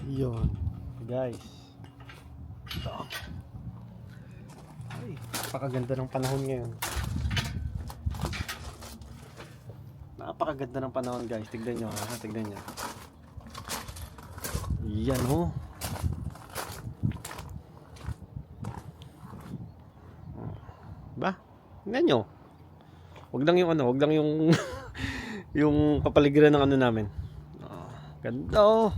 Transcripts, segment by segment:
Yun, guys. Ito. Ay, napakaganda ng panahon ngayon. Napakaganda ng panahon, guys. Tignan nyo, ha? Tignan nyo. Yan, oh. Ba? Tignan nyo. Wag lang yung wag lang yung yung kapaligiran ng ano namin. Oh, ganda, oh.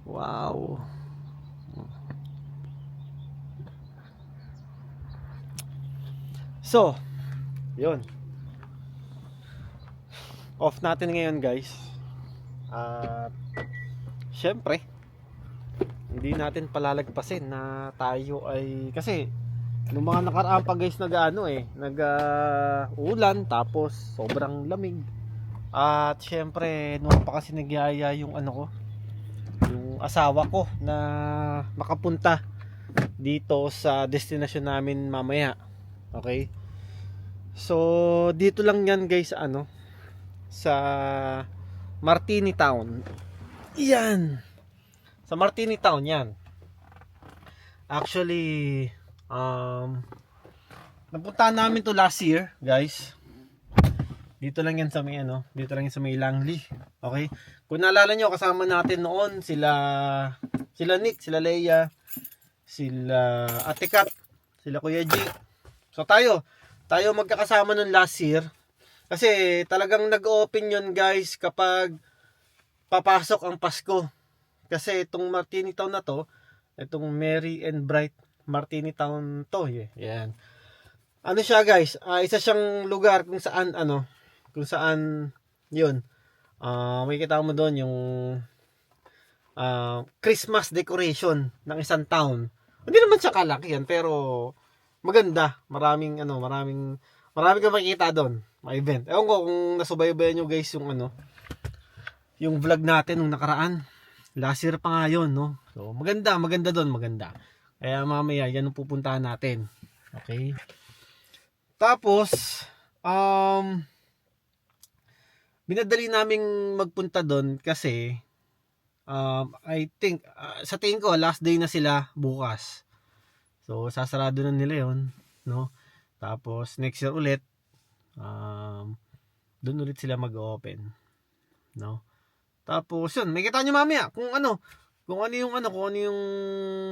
Wow. So, yun. Off natin ngayon, guys. At syempre, hindi natin palalagpasin na tayo ay kasi nung mga nakaraan pa, guys, ulan, tapos sobrang lamig. At syempre, nung pa kasi nagyaya yung yung asawa ko na makapunta dito sa destination namin mamaya. Okay? So, dito lang yan, guys, sa Martini Town. Yan. Sa Martini Town yan. Actually, napuntahan namin to last year, guys. Dito lang yan sa may dito lang yan sa may Langley. Okay? Kung naalala nyo, kasama natin noon sila Nick, sila Leia, sila Ate Kat, sila Kuya G. So tayo magkakasama noon last year. Kasi talagang nag-open yun, guys, kapag papasok ang Pasko. Kasi itong Martini Town na to, itong Merry and Bright Martini Town to, yan. Ano siya, guys? Isa siyang lugar kung saan yun. May kita mo doon yung Christmas decoration ng isang town. Hindi naman siya kalakihan, pero maganda. Maraming kang makikita doon. May event. Ewan ko kung nasubaybayan nyo, guys, yung vlog natin nung nakaraan. Last year pa nga yun, no? So, maganda doon, maganda. Kaya mamaya, yan ang pupuntahan natin. Okay? Tapos, binadali naming magpunta doon kasi, I think, sa tingin ko, last day na sila bukas. So, sasarado na nila yon, no? Tapos, next year ulit, doon ulit sila mag-open, no? Tapos yun, may kita nyo mamaya kung ano yung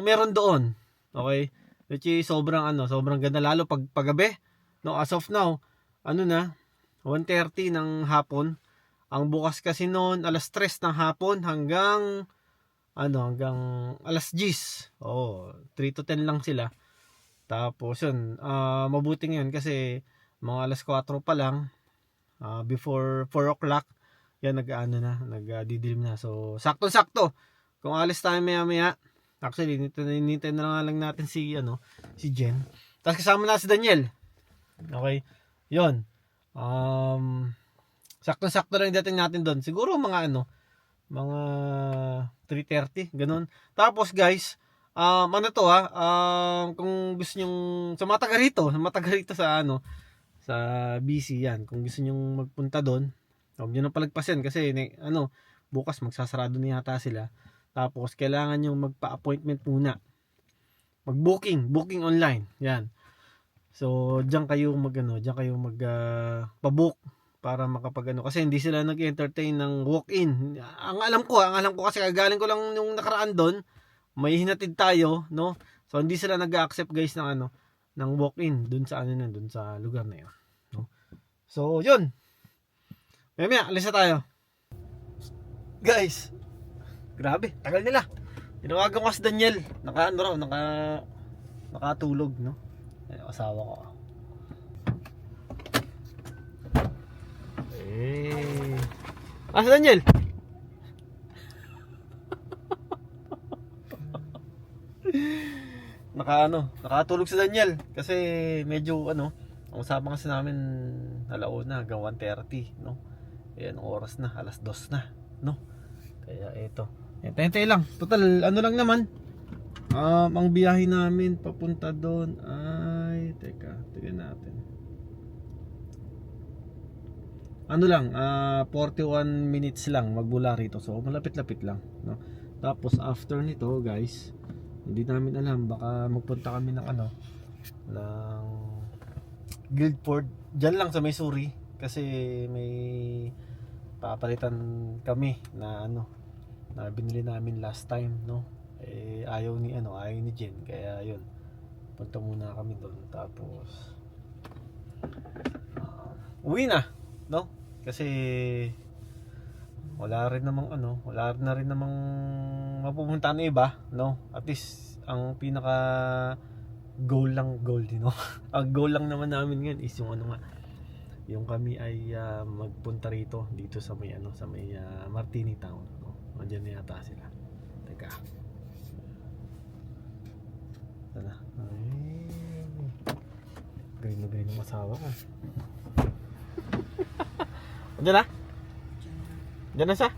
meron doon. Okay? Which is sobrang ganda, lalo pag paggabi, no? As of now, 1:30 ng hapon. Ang bukas kasi noon alas 3 ng hapon hanggang alas 10. 3 to 10 lang sila. Tapos yun, mabuti ngayon kasi mga alas 4 pa lang, before 4 o'clock, yan nagdidilim na. So, sakto-sakto. Kung alis tayo maya-maya, actually, nintay na lang natin si Jen. Tapos kasama na si Daniel. Okay? Yun. Sakto-sakto lang dating natin doon. Siguro mga 3:30, ganun. Tapos, guys, kung gusto nyong sa mga taga rito sa BC yan, kung gusto nyong magpunta doon, huwag nyo nang palagpasin kasi bukas magsasarado na yata sila. Tapos kailangan nyo magpa-appointment muna. Booking online. Yan. So diyan kayo pa-book para kasi hindi sila nag-entertain ng walk-in. Ang alam ko kasi galing ko lang yung nakaraan doon, may hinatid tayo, no? So hindi sila nag-accept, guys, ng walk-in doon sa doon sa lugar na 'yon, no? So, 'yun. Mamaya, alis na tayo. Guys, grabe, tagal nila. Tinawagan ko si Daniel. Nakatulog, no? Ay, asawa ko. Si Daniel? Nakatulog si Daniel kasi medyo ang usapan kasi namin alauna hanggang 1:30, no? Ayan, oras na, alas 2 na, no? Kaya ito. Tente lang. Total, lang naman. Ang biyahe namin papunta doon ay, tignan natin. 41 minutes lang magbula rito. So, malapit-lapit lang, no? Tapos after nito guys, hindi namin alam, baka magpunta kami ng ano, ng Guildford, dyan lang sa Missouri, kasi may papalitan kami na ano, na binili namin last time, no. Ayaw ni Jen, kaya yun, punta muna kami doon. Tapos uwi na, no, kasi wala na rin namang mapupunta na iba, no. At least ang pinaka goal din, no. Ang goal lang naman namin ngayon is yung yung kami ay magpunta rito dito sa may Martini Town, no. Andiyan na yata sila. Teka. Sana. Ay. Green na green yung asawa ko. Andiyan na? Andiyan na siya?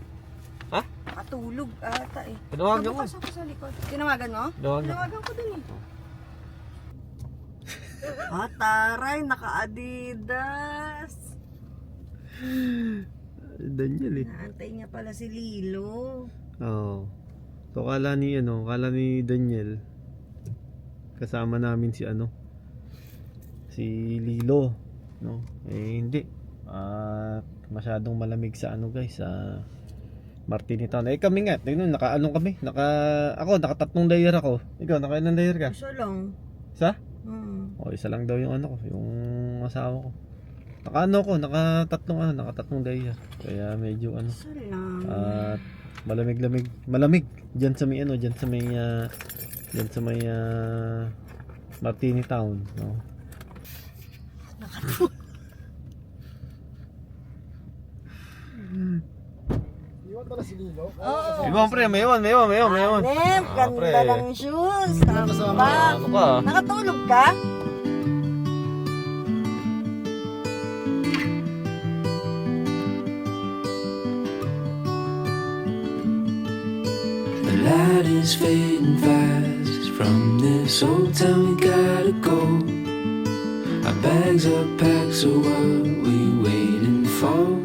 Ha? Nakatulog ata eh. Tinawagan mo. Bukas ako sa likod. Tinawagan mo? Tinawagan ko din eh. Taray, naka-Adidas. Daniel eh. Naantay niya pala si Lilo. Oo. So kala ni Daniel kasama namin si Lilo, no? Hindi. Masyadong malamig sa guys, sa Martini Town. Kami nga, tingnan, ako naka-3 layer ako. Ikaw, naka-ilang layer ka? Isa lang. Isa? Isa lang daw yung yung asawa ko. Naka-3 layer. Kaya medyo Isa lang. At malamig diyan sa may Martini Town, no. Iwan pala si Lilo. Oo. May iwan. Nem, ganda pre. ng shoes. Tama. Ano ka? Nakatulog ka? The light is fading fast. From this old town we gotta go. Our bags are packed, so what we waiting for?